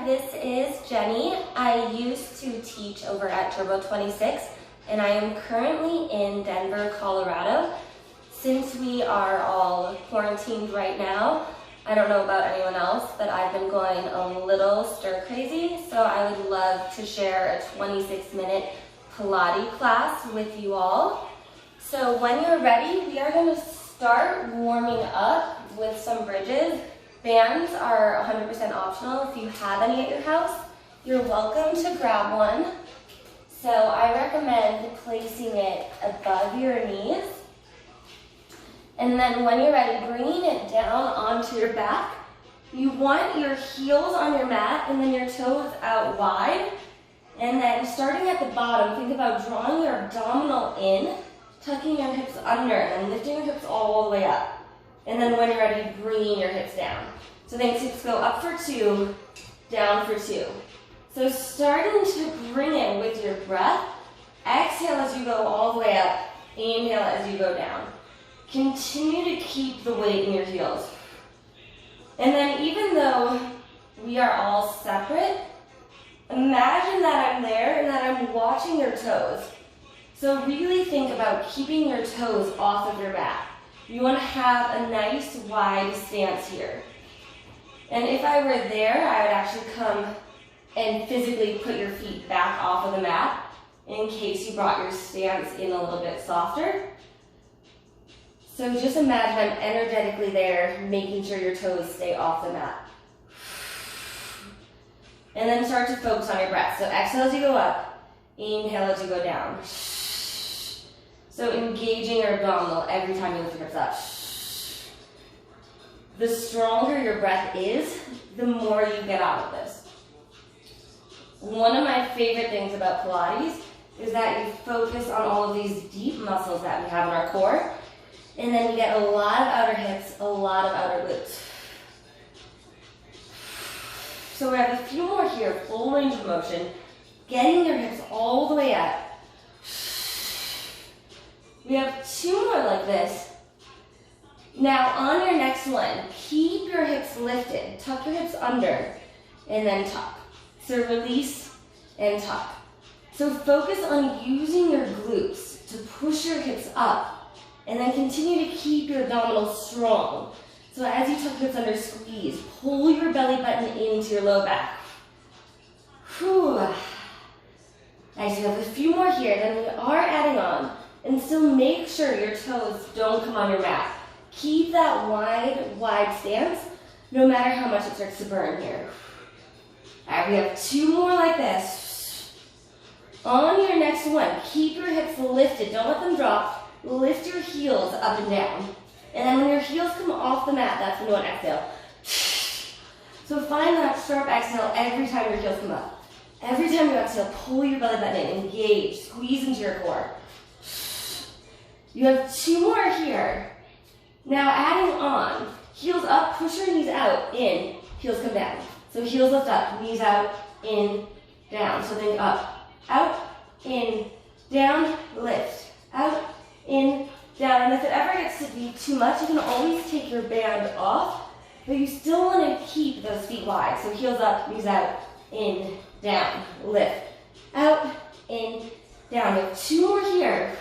this is Jenny. I used to teach over at Turbo 26, and I am currently in Denver, Colorado. Since we are all quarantined right now, I don't know about anyone else, but I've been going a little stir crazy, so I would love to share a 26-minute Pilates class with you all. So when you're ready, we are going to start warming up with some bridges. Bands are 100% optional. If you have any at your house, you're welcome to grab one. So I recommend placing it above your knees. And then when you're ready, bringing it down onto your back. You want your heels on your mat and then your toes out wide. And then starting at the bottom, think about drawing your abdominal in, tucking your hips under, and lifting your hips all the way up. And then when you're ready, bringing your hips down. So think hips go up for 2, down for 2. So starting to bring it with your breath. Exhale as you go all the way up. Inhale as you go down. Continue to keep the weight in your heels. And then even though we are all separate, imagine that I'm there and that I'm watching your toes. So really think about keeping your toes off of your mat. You want to have a nice wide stance here. And if I were there, I would actually come and physically put your feet back off of the mat in case you brought your stance in a little bit softer. So just imagine I'm energetically there, making sure your toes stay off the mat. And then start to focus on your breath. So exhale as you go up, inhale as you go down. So engaging your abdominal every time you lift your hips up. The stronger your breath is, the more you get out of this. One of my favorite things about Pilates is that you focus on all of these deep muscles that we have in our core, and then you get a lot of outer hips, a lot of outer glutes. So we have a few more here, full range of motion, getting your hips all the way up. We have 2 more like this. Now on your next one, keep your hips lifted. Tuck your hips under and then tuck. So release and tuck. So focus on using your glutes to push your hips up and then continue to keep your abdominals strong. So as you tuck your hips under, squeeze. Pull your belly button into your low back. Whew. Nice, we have a few more here, then we are adding on. And still make sure your toes don't come on your mat. Keep that wide stance, no matter how much it starts to burn here. All right, we have 2 more like this. On your next one, keep your hips lifted. Don't let them drop. Lift your heels up and down. And then when your heels come off the mat, that's when you want to exhale. So find that sharp exhale every time your heels come up. Every time you exhale, pull your belly button in, engage, squeeze into your core. You have 2 more here. Now adding on, heels up, push your knees out, in, heels come down. So heels lift up, knees out, in, down. So think up, out, in, down, lift, out, in, down. And if it ever gets to be too much, you can always take your band off, but you still want to keep those feet wide. So heels up, knees out, in, down, lift, out, in, down. You have 2 more here.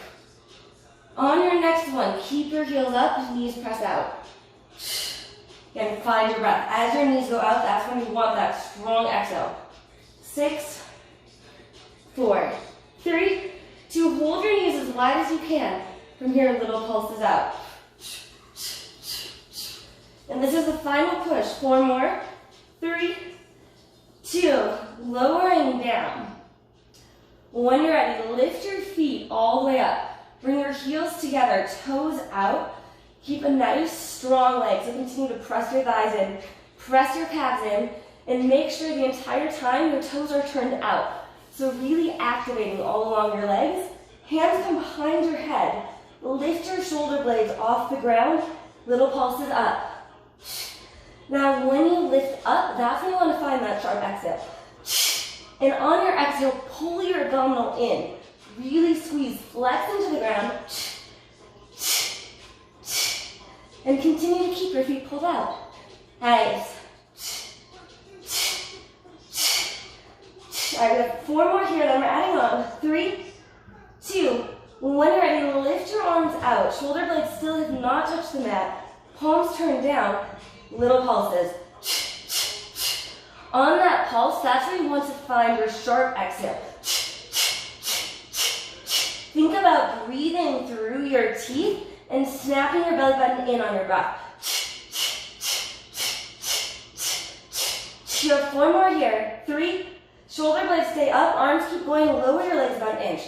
On your next one, keep your heels up, knees press out. Again, find your breath. As your knees go out, that's when you want that strong exhale. 6, 4, 3, 2. Hold your knees as wide as you can. From here, little pulses out. And this is the final push. 4 more. 3, 2. Lowering down. When you're ready, lift your feet all the way up. Bring your heels together, toes out. Keep a nice, strong leg. So continue to press your thighs in, press your calves in, and make sure the entire time your toes are turned out. So really activating all along your legs. Hands come behind your head. Lift your shoulder blades off the ground. Little pulses up. Now when you lift up, that's when you want to find that sharp exhale. And on your exhale, pull your abdominal in. Really squeeze, flex into the ground. And continue to keep your feet pulled out. Nice. All right, we have 4 more here, then we're adding on. 3, 2, when you're ready, lift your arms out. Shoulder blades still have not touched the mat. Palms turned down, little pulses. On that pulse, that's where you want to find your sharp exhale. Think about breathing through your teeth and snapping your belly button in on your breath. You have 4 more here. 3, shoulder blades stay up, arms keep going, lower your legs about an inch.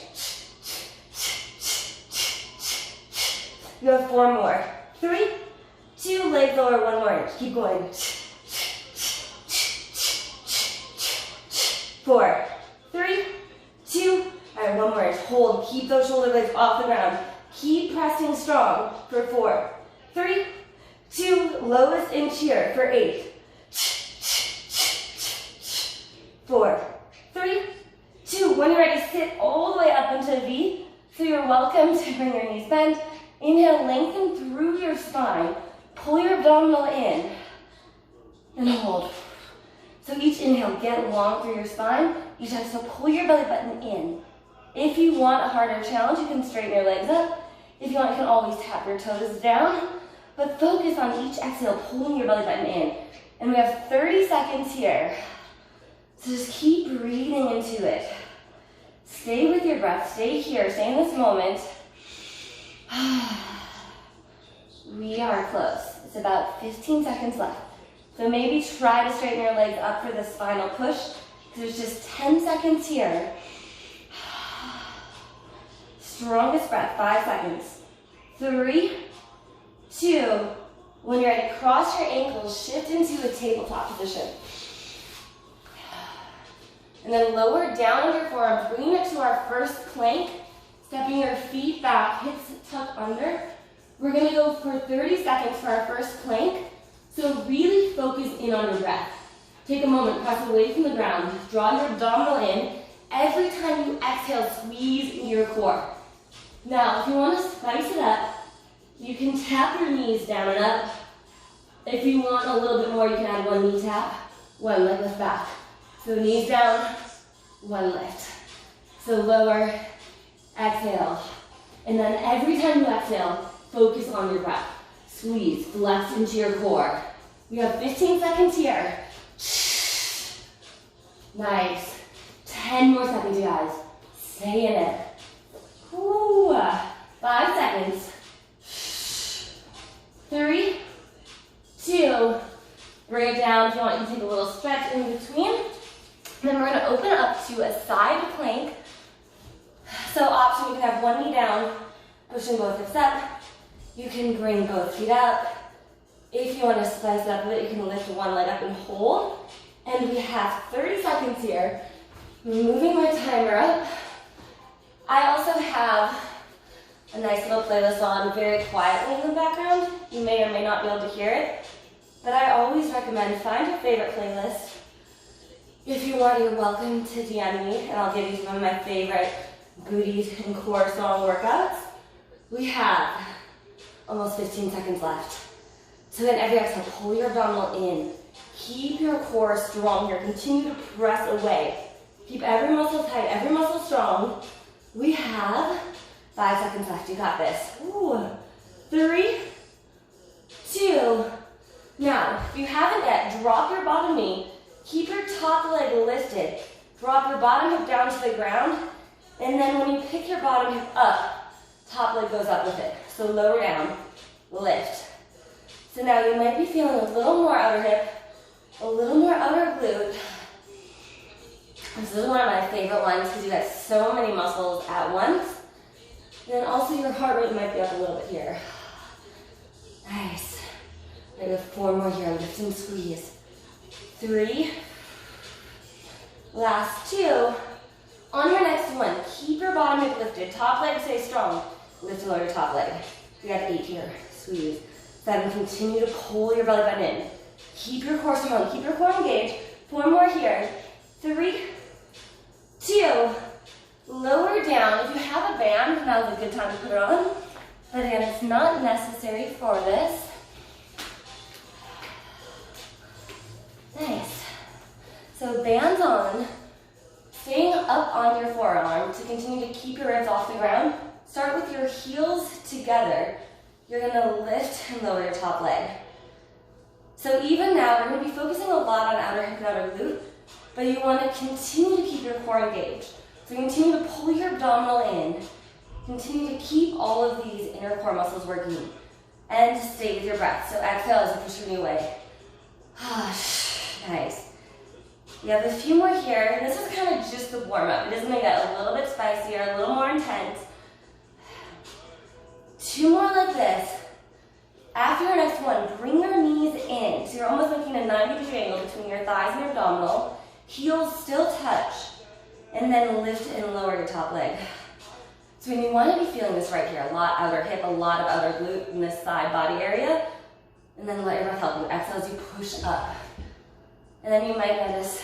You have 4 more. 3, 2, legs lower, 1 more inch. Keep going. 4, 3, 2, all right, 1 more inch. Hold, keep those shoulder blades off the ground. Keep pressing strong for 4, 3, 2, lowest inch here for 8. 4, 3, 2, when you're ready, sit all the way up into a V. So you're welcome to bring your knees bent. Inhale, lengthen through your spine. Pull your abdominal in and hold. So each inhale, get long through your spine. Each exhale, pull your belly button in. If you want a harder challenge, you can straighten your legs up. If you want, you can always tap your toes down. But focus on each exhale, pulling your belly button in. And we have 30 seconds here. So just keep breathing into it. Stay with your breath. Stay here. Stay in this moment. We are close. It's about 15 seconds left. So maybe try to straighten your legs up for this final push. There's just 10 seconds here. Strongest breath, 5 seconds. 3, 2, when you're ready, cross your ankles, shift into a tabletop position. And then lower down on your forearms, bringing it to our first plank, stepping your feet back, hips tucked under. We're gonna go for 30 seconds for our first plank. So really focus in on your breath. Take a moment, press away from the ground, draw your abdominal in. Every time you exhale, squeeze into your core. Now, if you want to spice it up, you can tap your knees down and up. If you want a little bit more, you can add 1 knee tap, 1 leg lift back. So knees down, 1 lift. So lower, exhale. And then every time you exhale, focus on your breath. Squeeze, flex into your core. We have 15 seconds here. Nice. 10 more seconds, you guys. Stay in it. Ooh, 5 seconds. 3, 2, bring it down. If you want, you can take a little stretch in between. Then we're gonna open up to a side plank. So option, you can have 1 knee down, pushing both hips up. You can bring both feet up. If you want to spice it up a bit, you can lift 1 leg up and hold. And we have 30 seconds here. Moving my timer up. I also have a nice little playlist on very quietly in the background. You may or may not be able to hear it. But I always recommend find your favorite playlist. If you want, you're welcome to DM me, and I'll give you some of my favorite booties and core song workouts. We have almost 15 seconds left. So then every exhale, pull your abdominal in. Keep your core strong here. Continue to press away. Keep every muscle tight, every muscle strong. We have 5 seconds left. You got this. Ooh. 3, 2. Now, if you haven't yet, drop your bottom knee. Keep your top leg lifted. Drop your bottom hip down to the ground. And then when you pick your bottom hip up, top leg goes up with it. So lower down, lift. So now you might be feeling a little more outer hip, a little more outer glute. This is one of my favorite ones because you got so many muscles at once. And then also your heart rate might be up a little bit here. Nice. I have 4 more here. Lift and squeeze. 3. Last 2. On your next one, keep your bottom hip lifted. Top leg stay strong. Lift and lower your top leg. We got 8 here. Squeeze. 7. Continue to pull your belly button in. Keep your core strong. Keep your core engaged. 4 more here. 3, 2. Lower down. If you have a band, now's a good time to put it on. But again, it's not necessary for this. Nice. So bands on. Staying up on your forearm to continue to keep your ribs off the ground. Start with your heels together. You're gonna lift and lower your top leg. So even now, we're gonna be focusing a lot on outer hip and outer glute, but you wanna continue to keep your core engaged. So continue to pull your abdominal in. Continue to keep all of these inner core muscles working. And stay with your breath. So exhale as you push your knee away. Nice. We have a few more here. This is kind of just the warm-up. It is gonna get a little bit spicier, a little more intense. 2 more like this. After your next one, bring your knees in. So you're almost making a 90-degree angle between your thighs and your abdominal. Heels still touch. And then lift and lower your top leg. So when you want to be feeling this right here, a lot outer hip, a lot of outer glute in this side body area. And then let your breath help you. Exhale as you push up. And then you might notice,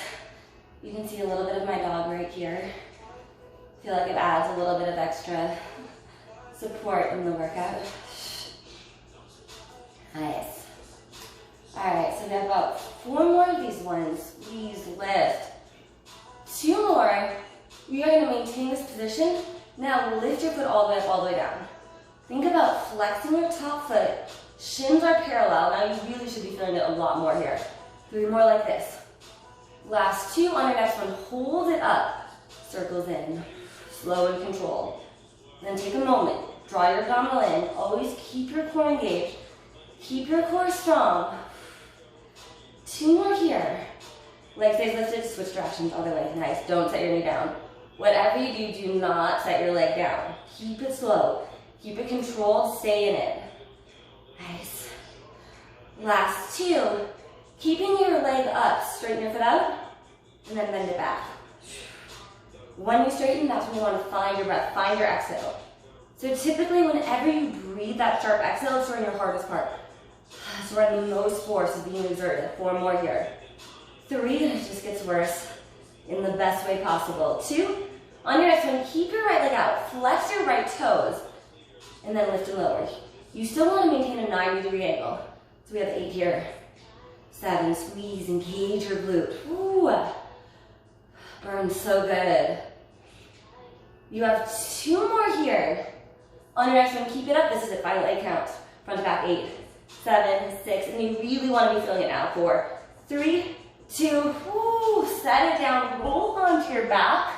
you can see a little bit of my dog right here. I feel like it adds a little bit of extra support in the workout. Nice. All right, so we have about 4 more of these ones. Squeeze, lift. 2 more. We are going to maintain this position. Now lift your foot all the way up, all the way down. Think about flexing your top foot. Shins are parallel. Now you really should be feeling it a lot more here. 3 more like this. Last 2 on your next one. Hold it up. Circles in. Slow and controlled. Then take a moment. Draw your abdominal in. Always keep your core engaged. Keep your core strong. 2 more here. Leg stays lifted, switch directions, other way. Nice. Don't set your knee down. Whatever you do, do not set your leg down. Keep it slow. Keep it controlled. Stay in it. Nice. Last 2. Keeping your leg up. Straighten your foot out. And then bend it back. When you straighten, that's when you want to find your breath. Find your exhale. So typically, whenever you breathe that sharp exhale, it's in your hardest part. It's where the most force is being exerted. 4 more here. 3, then it just gets worse in the best way possible. 2, on your next one, keep your right leg out. Flex your right toes. And then lift and lower. You still want to maintain a 90-degree angle. So we have 8 here. 7, squeeze, engage your glute. Ooh, burns so good. You have 2 more here. On your next one, keep it up. This is it, final 8 counts. Front to back, 8, 7, 6, and you really want to be feeling it now. 4, 3, 2, woo, set it down, roll onto your back.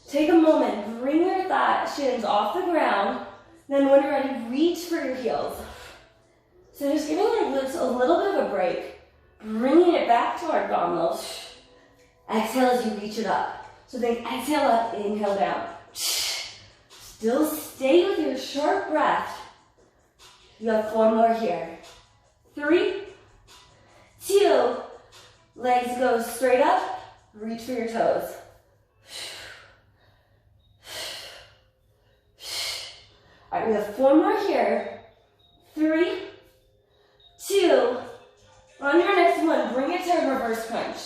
Take a moment, bring your shins off the ground, then when you're ready, reach for your heels. So just giving your glutes a little bit of a break, bringing it back to our abdominals. Exhale as you reach it up. So think exhale up, inhale down. Still stay with your sharp breath. You have 4 more here. 3, 2, legs go straight up, reach for your toes. All right, we have 4 more here. 3, 2, on your next one, bring it to a reverse crunch.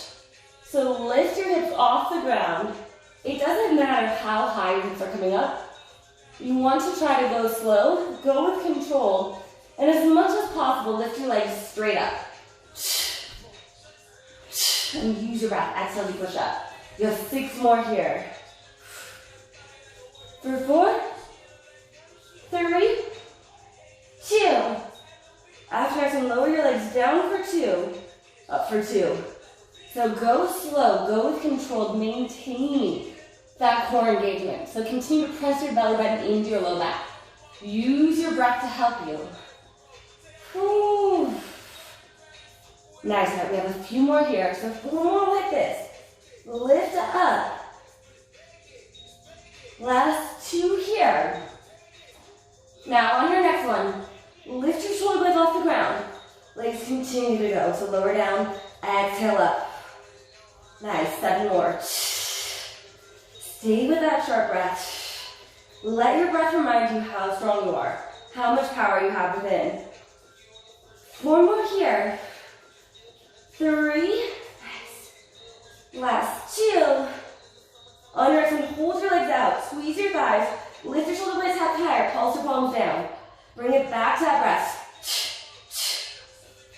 So lift your hips off the ground. It doesn't matter how high your hips are coming up. You want to try to go slow, go with control, and as much as possible, lift your legs straight up. And use your breath. Exhale as you push up. You have 6 more here. For 4, 3, 2. After exhale, lower your legs down for 2, up for 2. So go slow, go with control, maintain that core engagement. So continue to press your belly button into your low back. Use your breath to help you. Whew. Nice, we have a few more here. So 4 more like this. Lift up. Last 2 here. Now on your next one, lift your shoulder blades off the ground. Legs continue to go. So lower down, exhale up. Nice, 7 more. Stay with that sharp breath. Let your breath remind you how strong you are, how much power you have within. 4 more here. 3, nice. Last 2. On your exhale, hold your legs out, squeeze your thighs, lift your shoulder blades half higher, pulse your palms down. Bring it back to that breath.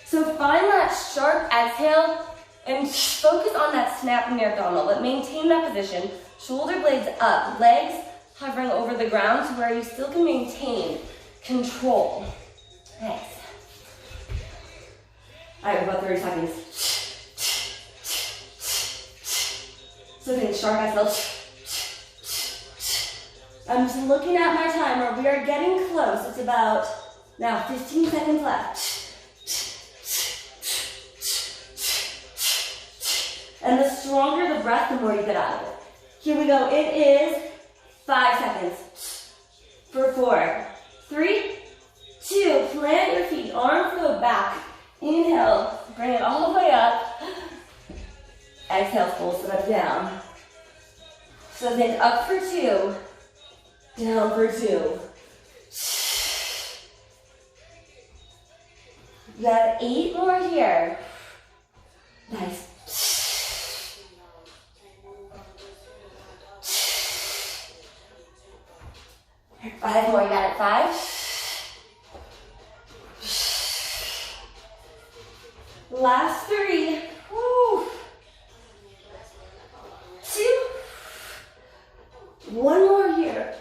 So find that sharp exhale And focus on that snap in your abdominal, but maintain that position. Shoulder blades up, legs hovering over the ground to where you still can maintain control. Nice. All right, about 30 seconds. So think shark exhale. I'm just looking at my timer. We are getting close. It's about now 15 seconds left. And the stronger the breath, the more you get out of it. Here we go. It is 5 seconds. For 4, 3, 2. Plant your feet, arms go back. Inhale, bring it all the way up. Exhale, full step down. So think up for 2, down for 2. You got 8 more here. Nice. 5 more, you got it. 5. Last 3. Woo. 2. 1 more here.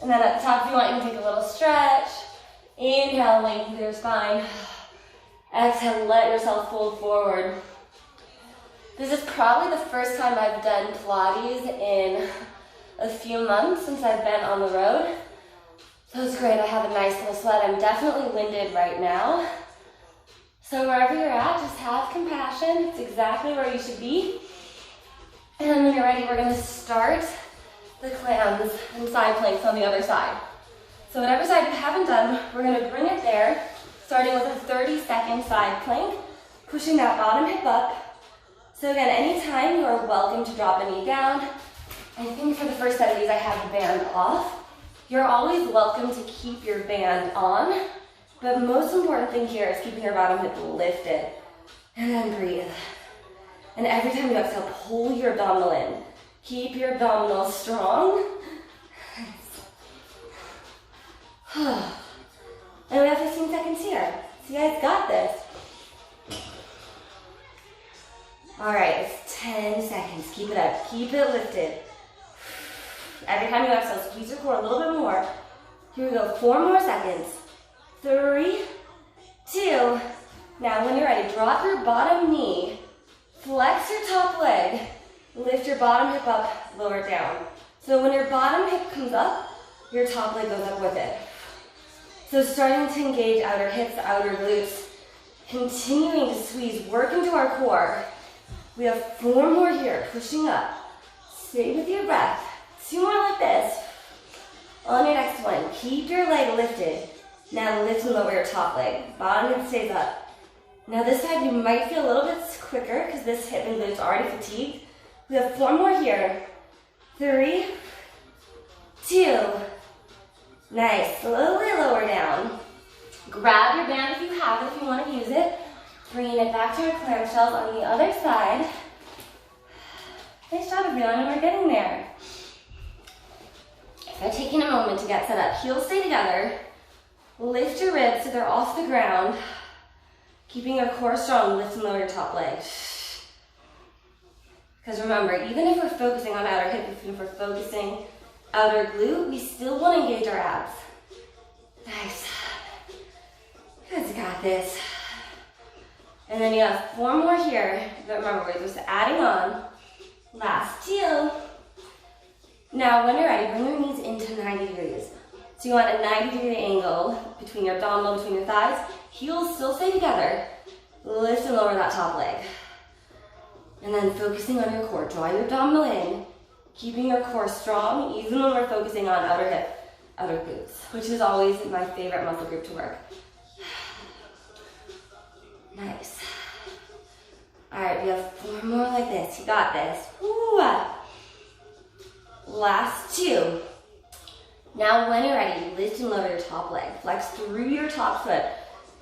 And then at the top, if you want, you can take a little stretch. Inhale, lengthen your spine. Exhale, let yourself fold forward. This is probably the first time I've done Pilates in a few months since I've been on the road. So it's great, I have a nice little sweat. I'm definitely winded right now. So wherever you're at, just have compassion. It's exactly where you should be. And when you're ready, we're gonna start the clams and side planks on the other side. So whatever side you haven't done, we're gonna bring it there, starting with a 30-second side plank, pushing that bottom hip up. So again, anytime you are welcome to drop a knee down. I think for the first set of these, I have the band off. You're always welcome to keep your band on, but most important thing here is keeping your bottom hip lifted. And then breathe. And every time you exhale, pull your abdominal in. Keep your abdominals strong. And we have 15 seconds here. So you guys got this. All right, it's 10 seconds. Keep it up. Keep it lifted. Every time you exhale, squeeze your core a little bit more. Here we go. 4 more seconds. 3, 2. Now when you're ready, drop your bottom knee. Flex your top leg. Lift your bottom hip up, lower it down. So when your bottom hip comes up, your top leg goes up with it. So starting to engage outer hips, outer glutes. Continuing to squeeze, work into our core. We have 4 more here, pushing up. Stay with your breath. 2 more like this. On your next one, keep your leg lifted. Now lift and lower your top leg. Bottom hip stays up. Now this side you might feel a little bit quicker because this hip and glute is already fatigued. We have 4 more here. 3, 2. Nice. Slowly lower down. Grab your band if you have it, if you want to use it. Bringing it back to your clamshells on the other side. Nice job, everyone. We're getting there. So taking a moment to get set up. Heels stay together. Lift your ribs so they're off the ground. Keeping your core strong, lift and lower your top leg. Because remember, even if we're focusing on outer hip, even if we're focusing outer glute, we still want to engage our abs. Nice. You guys got this. And then you have 4 more here. But remember, we're just adding on. Last 2. Now, when you're ready, bring your knees into 90 degrees. So you want a 90-degree angle between your abdominal, between your thighs. Heels still stay together. Lift and lower that top leg. And then focusing on your core. Draw your abdominal in. Keeping your core strong, even when we're focusing on outer hip, outer glutes, which is always my favorite muscle group to work. Nice. All right, we have 4 more like this. You got this. Woo. Last 2. Now when you're ready, lift and lower your top leg. Flex through your top foot.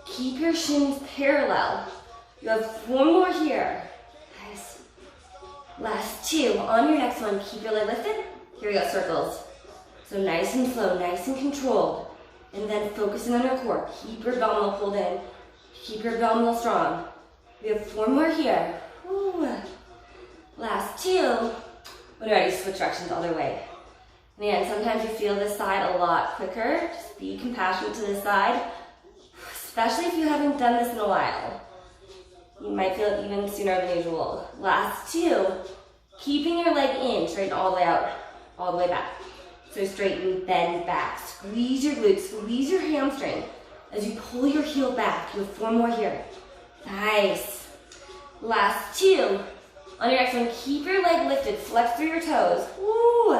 Keep your shins parallel. You have 4 more here. Nice. Last 2. On your next one, keep your leg lifted. Here we go, circles. So nice and slow, nice and controlled. And then focusing on your core. Keep your abdominal pulled in. Keep your abdominal strong. We have 4 more here. Woo. Last 2. When you're ready, switch directions the other way. Man, sometimes you feel this side a lot quicker. Just be compassionate to this side, especially if you haven't done this in a while. You might feel it even sooner than usual. Last 2, keeping your leg in, straighten all the way out, all the way back. So straighten, bend back, squeeze your glutes, squeeze your hamstring. As you pull your heel back, you have 4 more here. Nice. Last 2. On your next one, keep your leg lifted, flex through your toes. Woo!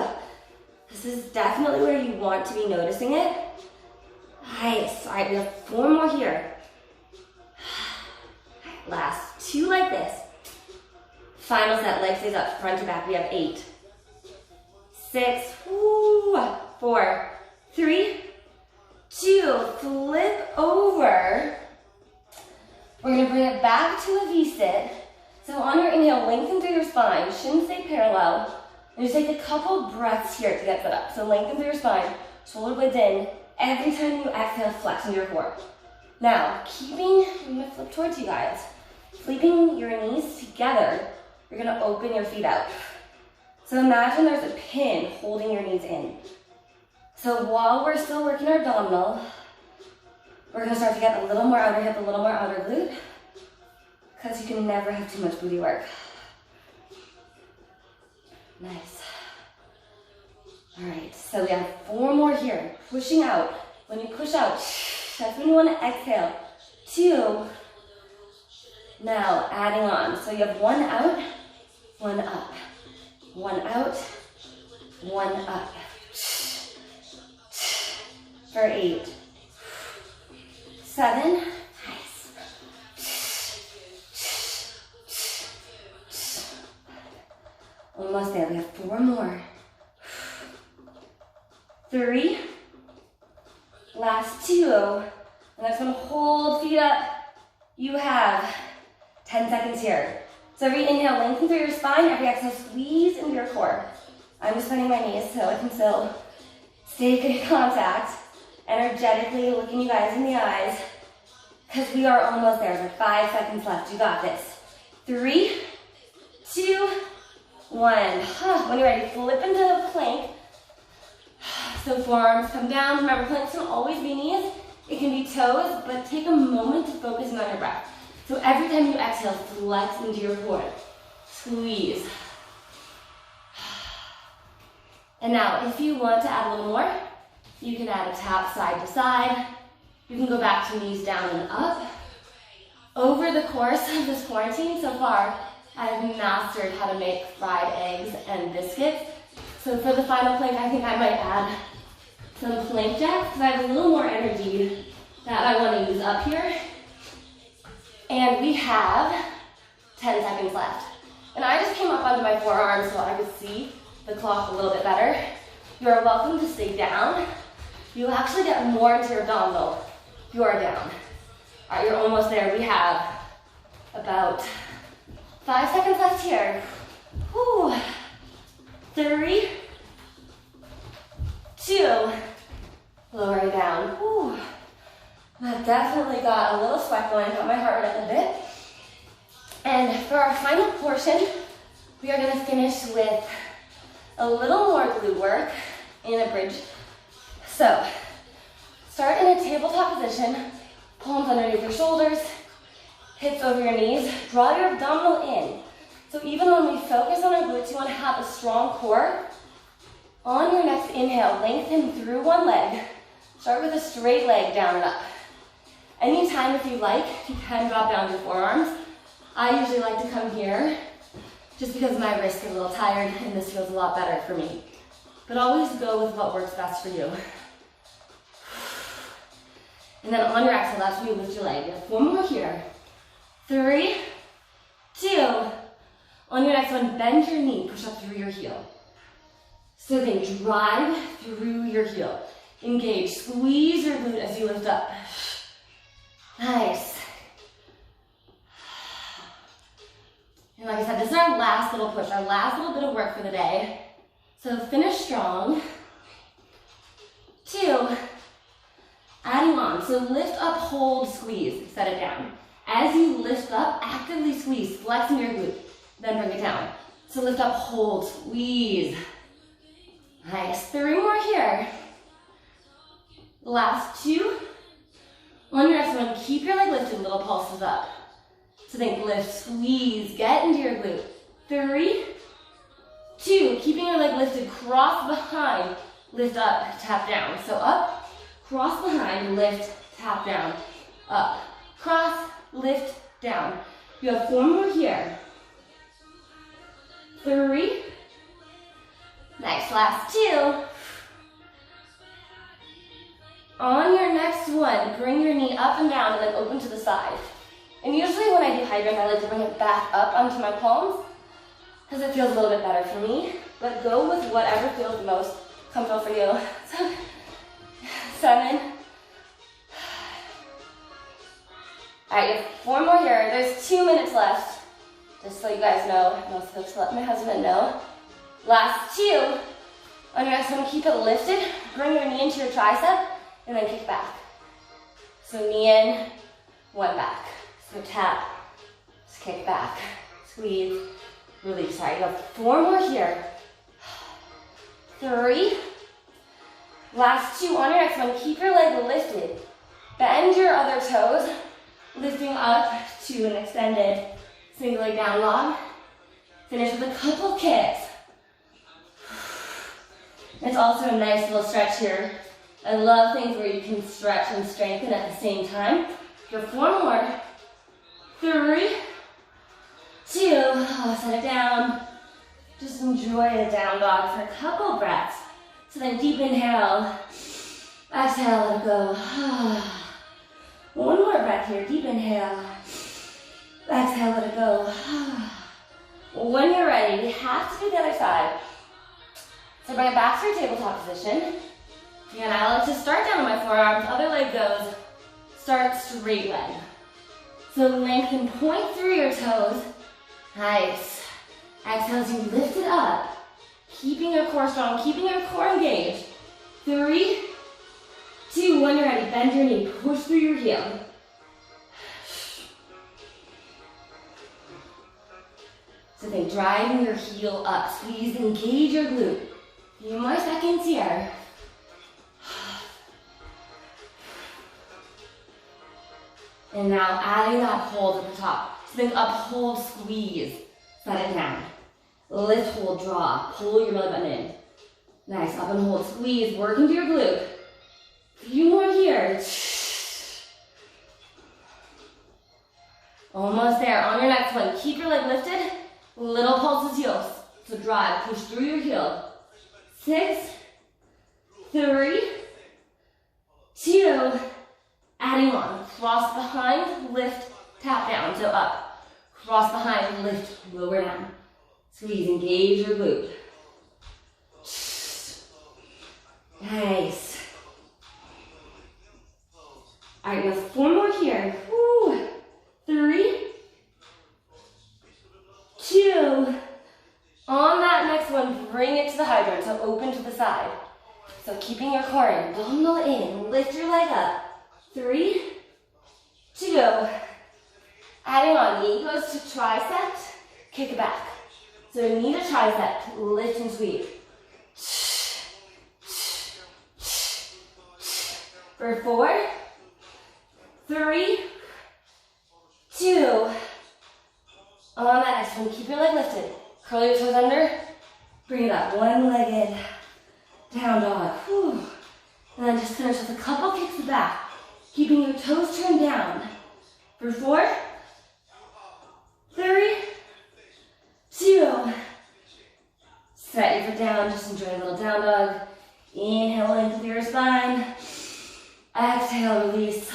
This is definitely where you want to be noticing it. Nice. All right, we have 4 more here. Last 2 like this. Final set, leg stays up, front to back. We have 8, 6, woo, 4, 3, 2, flip over. We're gonna bring it back to a V-sit. So on your inhale, lengthen through your spine, shins stay parallel. And just take a couple breaths here to get set up. So lengthen through your spine, shoulder blades in. Every time you exhale, flex into your core. Now, I'm gonna flip towards you guys. Flipping your knees together, you're gonna open your feet out. So imagine there's a pin holding your knees in. So while we're still working our abdominal, we're gonna start to get a little more outer hip, a little more outer glute, because you can never have too much booty work. Nice. All right, so we have 4 more here. Pushing out. When you push out, that's when you want to exhale. 2. Now, adding on. So you have 1 out, 1 up. 1 out, 1 up. For 8. 7. Almost there. We have 4 more. 3. Last 2. And that's going to hold feet up. You have 10 seconds here. So every inhale, lengthen through your spine. Every exhale, squeeze into your core. I'm just bending my knees so I can still stay in contact. Energetically looking you guys in the eyes. Because we are almost there. There's 5 seconds left. You got this. 3, 2, 1. When you're ready, flip into a plank. So forearms come down. Remember, planks don't always be knees. It can be toes, but take a moment to focus on your breath. So every time you exhale, flex into your core. Squeeze. And now, if you want to add a little more, you can add a tap side to side. You can go back to knees down and up. Over the course of this quarantine so far, I've mastered how to make fried eggs and biscuits. So for the final plank, I think I might add some plank jacks because I have a little more energy that I want to use up here. And we have 10 seconds left. And I just came up onto my forearms so I could see the clock a little bit better. You are welcome to stay down. You'll actually get more into your abdominal if you are down. All right, you're almost there. We have about 5 seconds left here. Whew. 3, 2, lowering down. Whew. I've definitely got a little sweat going, got my heart rate up a bit. And for our final portion, we are gonna finish with a little more glute work in a bridge. So, start in a tabletop position, palms underneath your shoulders, hips over your knees, draw your abdominal in. So even when we focus on our glutes, you want to have a strong core. On your next inhale, lengthen through one leg. Start with a straight leg down and up. Anytime if you like, you can drop down your forearms. I usually like to come here just because my wrists get a little tired and this feels a lot better for me. But always go with what works best for you. And then on your exhale, that's when you lift your leg. You have 4 more here. 3, 2, on your next one, bend your knee, push up through your heel. So then drive through your heel. Engage, squeeze your glute as you lift up. Nice. And like I said, this is our last little push, our last little bit of work for the day. So finish strong. 2, adding on. So lift up, hold, squeeze, set it down. As you lift up, actively squeeze, flexing your glute, then bring it down. So lift up, hold, squeeze. Nice, 3 more here. Last 2. On your next one, keep your leg lifted, little pulses up. So think lift, squeeze, get into your glute. 3, 2, keeping your leg lifted, cross behind, lift up, tap down. So up, cross behind, lift, tap down. Up, cross, lift, down. You have 4 more here. 3. Nice, last 2. On your next one, bring your knee up and down and then open to the side. And usually when I do hydrant, I like to bring it back up onto my palms because it feels a little bit better for me. But go with whatever feels the most comfortable for you. So, 7. All right, you have 4 more here. There's 2 minutes left. Just so you guys know, I'm also supposed to let my husband know. Last 2. On your next one, keep it lifted. Bring your knee into your tricep and then kick back. So knee in, 1 back. So tap, just kick back, squeeze, release. All right, you have 4 more here. 3. Last 2. On your next one, keep your leg lifted. Bend your other toes, lifting up to an extended single leg down log. Finish with a couple kicks. It's also a nice little stretch here. I love things where you can stretch and strengthen at the same time. You have 4 more. 3, 2, set it down. Just enjoy a down dog for a couple breaths. So then deep inhale, exhale, let it go. 1 more breath here, deep inhale, exhale, let it go. When you're ready, we have to do the other side. So bring it back to your tabletop position. And I like to start down on my forearms, other leg goes, start straight leg. So lengthen, point through your toes. Nice. Exhale as you lift it up. Keeping your core strong, keeping your core engaged. 3, 2, when you're ready, bend your knee, push through your heel. So think driving your heel up, squeeze, engage your glute. A few more seconds here. And now adding that hold at the top. So think up, hold, squeeze, set it down. Lift, hold, draw, pull your belly button in. Nice, up and hold, squeeze, work into your glute. A few more here. Almost there. On your next one, keep your leg lifted. Little pulses heels. So drive, push through your heel. 6, 3, 2, adding on. Cross behind, lift, tap down. So up. Cross behind, lift, lower down. Squeeze, engage your glute. Nice. All right, we have 4 more here. Woo. 3, 2. On that next one, bring it to the hydrant, so open to the side. So keeping your core in, bundle in, lift your leg up. 3, 2. Adding on, knee goes to tricep, kick it back. So knee to tricep, lift and sweep. For 4, 3, 2. On that next one, keep your leg lifted. Curl your toes under, bring it up. One-legged down dog. Whew. And then just finish with a couple kicks back, keeping your toes turned down. For 4, 3, 2. Set your foot down, just enjoy a little down dog. Inhale in, clear your spine. Exhale, release.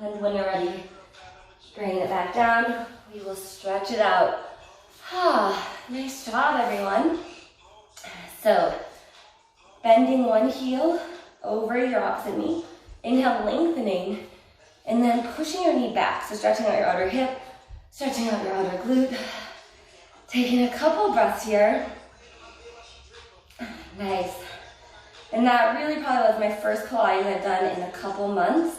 And when you're ready, bring it back down. We will stretch it out. Nice job, everyone. So, bending one heel over your opposite knee. Inhale, lengthening, and then pushing your knee back. So stretching out your outer hip, stretching out your outer glute. Taking a couple breaths here. Nice. And that really probably was my first Pilates I've done in a couple months.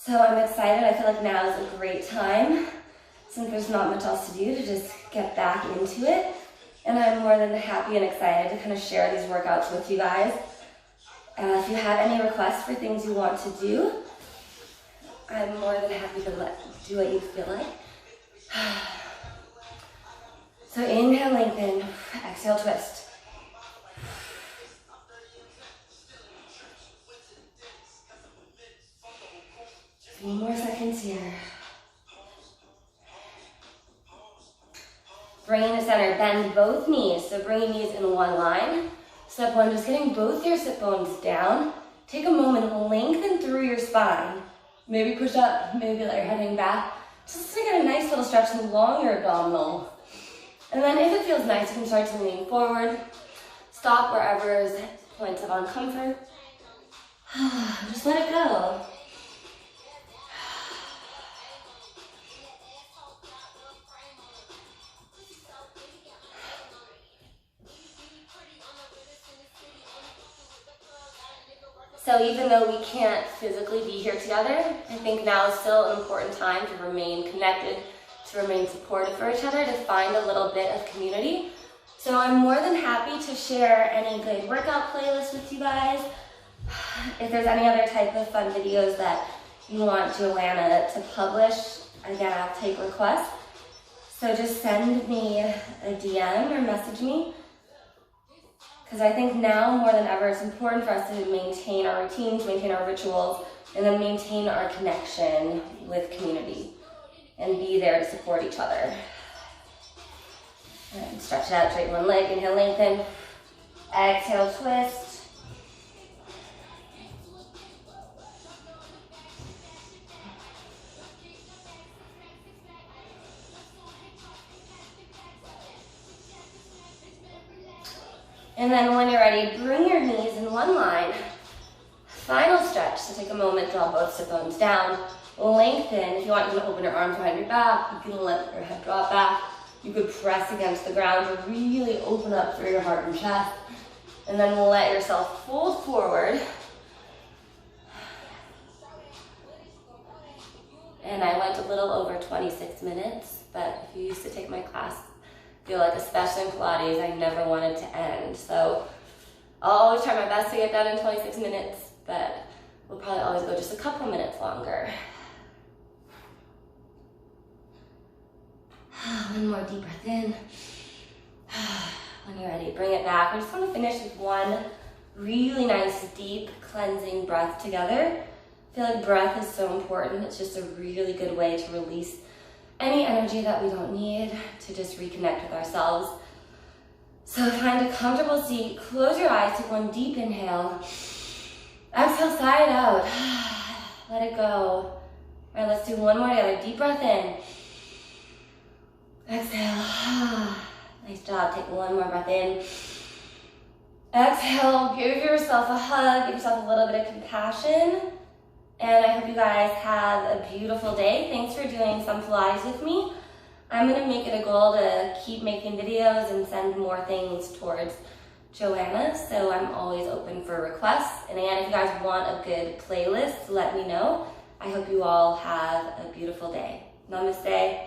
So I'm excited. I feel like now is a great time, since there's not much else to do, to just get back into it. And I'm more than happy and excited to kind of share these workouts with you guys. If you have any requests for things you want to do, I'm more than happy to do what you feel like. So inhale, lengthen. Exhale, twist. A few more seconds here. Bring it to center. Bend both knees. So bring your knees in one line. Step one, just getting both your sit bones down. Take a moment, lengthen through your spine. Maybe push up, maybe let your head hang back. Just to get a nice little stretch along your abdominal. And then if it feels nice, you can start to lean forward. Stop wherever is points of uncomfort. Just let it go. So even though we can't physically be here together, I think now is still an important time to remain connected, to remain supportive for each other, to find a little bit of community. So I'm more than happy to share any good workout playlists with you guys. If there's any other type of fun videos that you want Joanna to publish, again, I'll take requests. So just send me a DM or message me. Because I think now more than ever, it's important for us to maintain our routines, maintain our rituals, and then maintain our connection with community and be there to support each other. And stretch it out, straighten one leg, inhale, lengthen. Exhale, twist. And then when you're ready, bring your knees in one line. Final stretch, so take a moment, draw both sit bones down. Lengthen. If you want, you can open your arms behind your back. You can let your head drop back. You could press against the ground to really open up through your heart and chest. And then let yourself fold forward. And I went a little over 26 minutes, but if you used to take my class, I feel like, especially in Pilates, I never wanted to end. So I'll always try my best to get done in 26 minutes, but we'll probably always go just a couple minutes longer. One more deep breath in. When you're ready, bring it back. I just want to finish with one really nice, deep, cleansing breath together. I feel like breath is so important. It's just a really good way to release any energy that we don't need, to just reconnect with ourselves. So find a comfortable seat, close your eyes, take one deep inhale. Exhale, sigh it out. Let it go. All right, let's do one more together. Deep breath in. Exhale. Nice job. Take one more breath in. Exhale. Give yourself a hug. Give yourself a little bit of compassion. And I hope you guys have a beautiful day. Thanks for doing some Pilates with me. I'm going to make it a goal to keep making videos and send more things towards Joanna. So I'm always open for requests. And again, if you guys want a good playlist, let me know. I hope you all have a beautiful day. Namaste.